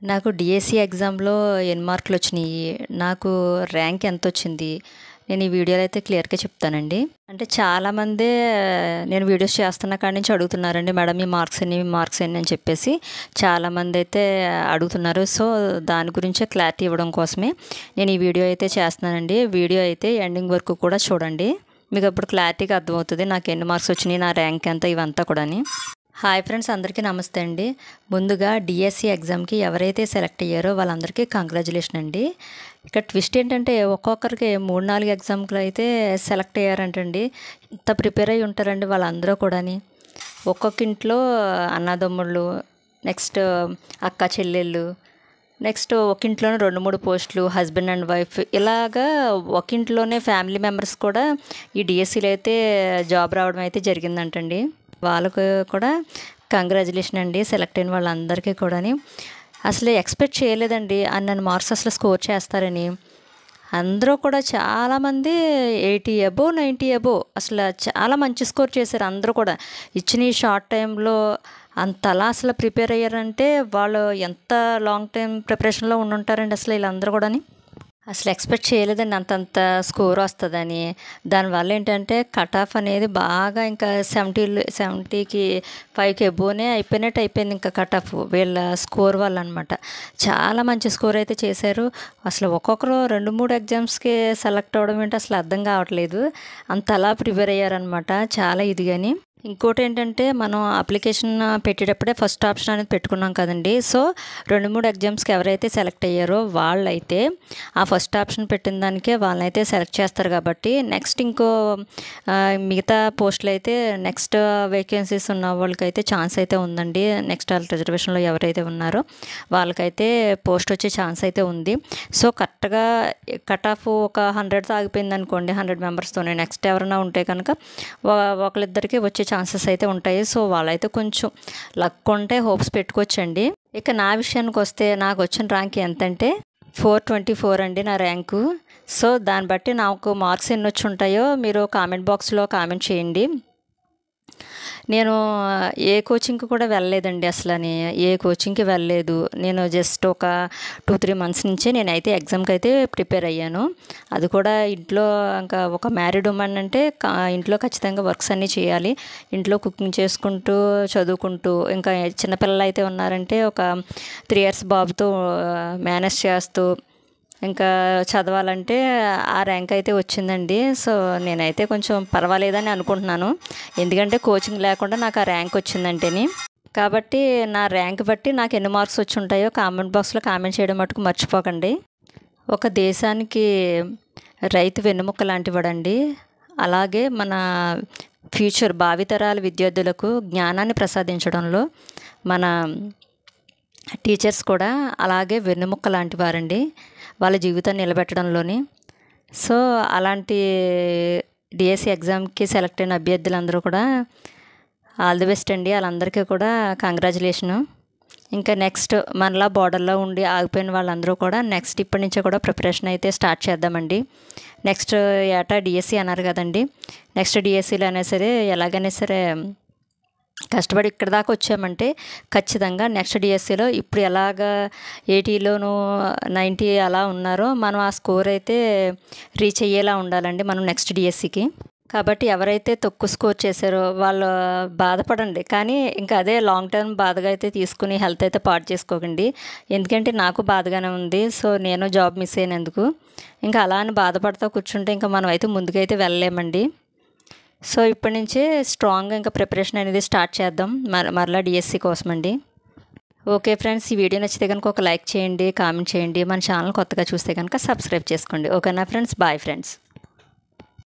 నాకు డిఎస్సి ఎగ్జామ్‌లో ఎన్ని మార్కులొచ్చినియి? నాకు ర్యాంక్ ఎంతొచ్చింది? నేను ఈ వీడియోలో అయితే క్లియర్‌గా చెప్తానండి. అంటే చాలామందే నేను వీడియోస్ చేస్తున్న కాడి నుంచి అడుగుతున్నారండి. మేడం మీ మార్క్స్ ఎన్ని? మీ మార్క్స్ ఎన్ని? అని చెప్పేసి చాలామందైతే అడుగుతున్నారు. సో, దాని గురించే క్లారిటీ ఇవ్వడం కోసమే నేను ఈ వీడియో అయితే చేస్తున్నానండి. వీడియో అయితే ఎండింగ్ వరకు కూడా చూడండి. మీకు అప్పుడు క్లారిటీగా అర్థమవుతది. నాకు ఎన్ని మార్క్స్ వచ్చినియి? నా ర్యాంక్ ఎంత? ఇవంతా కూడాని. హాయ్ ఫ్రెండ్స్, అందరికీ నమస్తే అండి. ముందుగా డిఎస్సి ఎగ్జామ్‌కి ఎవరైతే సెలెక్ట్ అయ్యారో వాళ్ళందరికీ కంగ్రాచ్యులేషన్ అండి. ఇక్కడ ట్విస్ట్ ఏంటంటే ఒక్కొక్కరికి 3, 4 ఎగ్జామ్‌లో అయితే సెలెక్ట్ అయ్యారంటండి. ఇంత ప్రిపేర్ అయ్యి ఉంటారండి వాళ్ళందరూ కూడాని. ఒక్కొక్క ఇంట్లో అన్నదమ్ముళ్ళు, నెక్స్ట్ అక్క చెల్లెళ్ళు, నెక్స్ట్ ఒక ఇంట్లోనే 2, 3 పోస్టులు, హస్బెండ్ అండ్ వైఫ్ ఇలాగా ఒక ఇంట్లోనే ఫ్యామిలీ మెంబర్స్ కూడా ఈ డిఎస్సిలో అయితే జాబ్ రావడం అయితే జరిగిందంటండి. వాళ్ళకు కూడా కంగ్రాచ్యులేషన్ అండి, సెలెక్ట్ అయిన వాళ్ళందరికీ కూడాని. అసలు ఎక్స్పెక్ట్ చేయలేదండి అన్నన్ని మార్క్స్ అసలు స్కోర్ చేస్తారని. అందరూ కూడా చాలామంది 80 అబోవ్ 90 అబోవ్ అసలు చాలా మంచి స్కోర్ చేశారు అందరూ కూడా. ఇచ్చిన ఈ షార్ట్ టైంలో అంతలా అసలు ప్రిపేర్ అయ్యారంటే వాళ్ళు ఎంత లాంగ్ టైం ప్రిపరేషన్లో ఉండుంటారండి అసలు వీళ్ళందరూ కూడాని. అసలు ఎక్స్పెక్ట్ చేయలేదండి అంతంత స్కోర్ వస్తుందని. దానివల్ల ఏంటంటే కట్ ఆఫ్ అనేది బాగా ఇంకా 70కి 5కి ఎబోనే అయిపోయినట్టు అయిపోయింది ఇంకా కట్ ఆఫ్ వీళ్ళ స్కోర్ వల్ల అనమాట. చాలా మంచి స్కోర్ అయితే చేశారు. అసలు ఒక్కొక్కరు 2, 3 ఎగ్జామ్స్కి సెలెక్ట్ అవ్వడం ఏంటి అసలు అర్థం కావట్లేదు. అంతలా ప్రిపేర్ అయ్యారనమాట చాలా ఇదిగాని. ఇంకోటి ఏంటంటే మనం అప్లికేషన్ పెట్టేటప్పుడే ఫస్ట్ ఆప్షన్ అనేది పెట్టుకున్నాం కదండి. సో 2, 3 ఎగ్జామ్స్కి ఎవరైతే సెలెక్ట్ అయ్యారో వాళ్ళైతే ఆ ఫస్ట్ ఆప్షన్ పెట్టిన దానికే వాళ్ళనైతే సెలెక్ట్ చేస్తారు కాబట్టి నెక్స్ట్ ఇంకో మిగతా పోస్టులు అయితే నెక్స్ట్ వేకెన్సీస్ ఉన్న వాళ్ళకైతే ఛాన్స్ అయితే ఉందండి. నెక్స్ట్ వాళ్ళ రిజర్వేషన్లో ఎవరైతే ఉన్నారో వాళ్ళకైతే పోస్ట్ వచ్చే ఛాన్స్ అయితే ఉంది. సో కరెక్ట్గా కట్ ఆఫ్ ఒక 100తో ఆగిపోయింది అనుకోండి, 100 మెంబర్స్తోనే. నెక్స్ట్ ఎవరైనా ఉంటే కనుక ఒకళ్ళిద్దరికి వచ్చే ఛాన్సెస్ అయితే ఉంటాయి. సో వాళ్ళైతే కొంచెం లక్ ఉంటే హోప్స్ పెట్టుకోవచ్చండి. ఇక నా విషయానికి వస్తే నాకు వచ్చిన ర్యాంక్ ఎంతంటే 424 అండి నా ర్యాంకు. సో దాన్ని బట్టి నాకు మార్క్స్ ఎన్ని వచ్చి ఉంటాయో మీరు కామెంట్ బాక్స్లో కామెంట్ చేయండి. నేను ఏ కోచింగ్కి కూడా వెళ్ళలేదండి అసలని. ఏ కోచింగ్కి వెళ్ళలేదు. నేను జస్ట్ ఒక 2, 3 మంత్స్ నుంచే నేనైతే ఎగ్జామ్కి అయితే ప్రిపేర్ అయ్యాను. అది కూడా ఇంట్లో ఇంకా ఒక మ్యారీడ్ ఉమెన్ అంటే ఇంట్లో ఖచ్చితంగా వర్క్స్ అన్నీ చేయాలి. ఇంట్లో కుకింగ్ చేసుకుంటూ చదువుకుంటూ ఇంకా చిన్నపిల్లలు అయితే ఉన్నారంటే ఒక 3 ఇయర్స్ బాబుతో మేనేజ్ చేస్తూ ఇంకా చదవాలంటే ఆ ర్యాంక్ అయితే వచ్చిందండి. సో నేనైతే కొంచెం పర్వాలేదని అనుకుంటున్నాను. ఎందుకంటే కోచింగ్ లేకుండా నాకు ఆ ర్యాంక్ వచ్చిందంటేని. కాబట్టి నా ర్యాంక్ బట్టి నాకు ఎన్ని మార్క్స్ వచ్చి ఉంటాయో కామెంట్ బాక్స్లో కామెంట్ చేయడం మటుకు మర్చిపోకండి. ఒక దేశానికి రైతు వెన్నెముక లాంటివాడండి. అలాగే మన ఫ్యూచర్ భావితరాల విద్యార్థులకు జ్ఞానాన్ని ప్రసాదించడంలో మన టీచర్స్ కూడా అలాగే వెన్నెముక లాంటి వారండి వాళ్ళ జీవితాన్ని నిలబెట్టడంలోని. సో అలాంటి డిఎస్సి ఎగ్జామ్కి సెలెక్ట్ అయిన అభ్యర్థులందరూ కూడా ఆల్ ది బెస్ట్ అండి. వాళ్ళందరికీ కూడా కంగ్రాచులేషను. ఇంకా నెక్స్ట్ మనలా బోర్డర్లో ఉండి ఆగిపోయిన వాళ్ళందరూ కూడా నెక్స్ట్ ఇప్పటి నుంచే కూడా ప్రిపరేషన్ అయితే స్టార్ట్ చేద్దామండి. నెక్స్ట్ ఏటా డిఎస్సి అన్నారు కదండి. నెక్స్ట్ డిఎస్సిలో అయినా సరే ఎలాగైనా సరే కష్టపడి ఇక్కడ దాకా వచ్చామంటే ఖచ్చితంగా నెక్స్ట్ డిఎస్సిలో ఇప్పుడు ఎలాగా 80లోను 90 అలా ఉన్నారో మనం ఆ స్కోర్ అయితే రీచ్ అయ్యేలా ఉండాలండి మనం నెక్స్ట్ డిఎస్సికి. కాబట్టి ఎవరైతే తక్కువ స్కోర్ చేశారో వాళ్ళు బాధపడండి, కానీ ఇంకా అదే లాంగ్ టర్మ్ బాధగా అయితే తీసుకుని హెల్త్ అయితే పాడు చేసుకోకండి. ఎందుకంటే నాకు బాధగానే ఉంది. సో నేను జాబ్ మిస్ అయినందుకు ఇంకా అలా అని బాధపడతా కూర్చుంటే ఇంకా మనం అయితే ముందుకైతే వెళ్ళలేమండి. సో ఇప్పటి నుంచే స్ట్రాంగ్గా ఇంకా ప్రిపరేషన్ అనేది స్టార్ట్ చేద్దాం మరలా డిఎస్సి కోసమండి. ఓకే ఫ్రెండ్స్, ఈ వీడియో నచ్చితే కనుక ఒక లైక్ చేయండి, కామెంట్ చేయండి. మన ఛానల్ కొత్తగా చూస్తే కనుక సబ్స్క్రైబ్ చేసుకోండి. ఓకేనా ఫ్రెండ్స్, బాయ్ ఫ్రెండ్స్.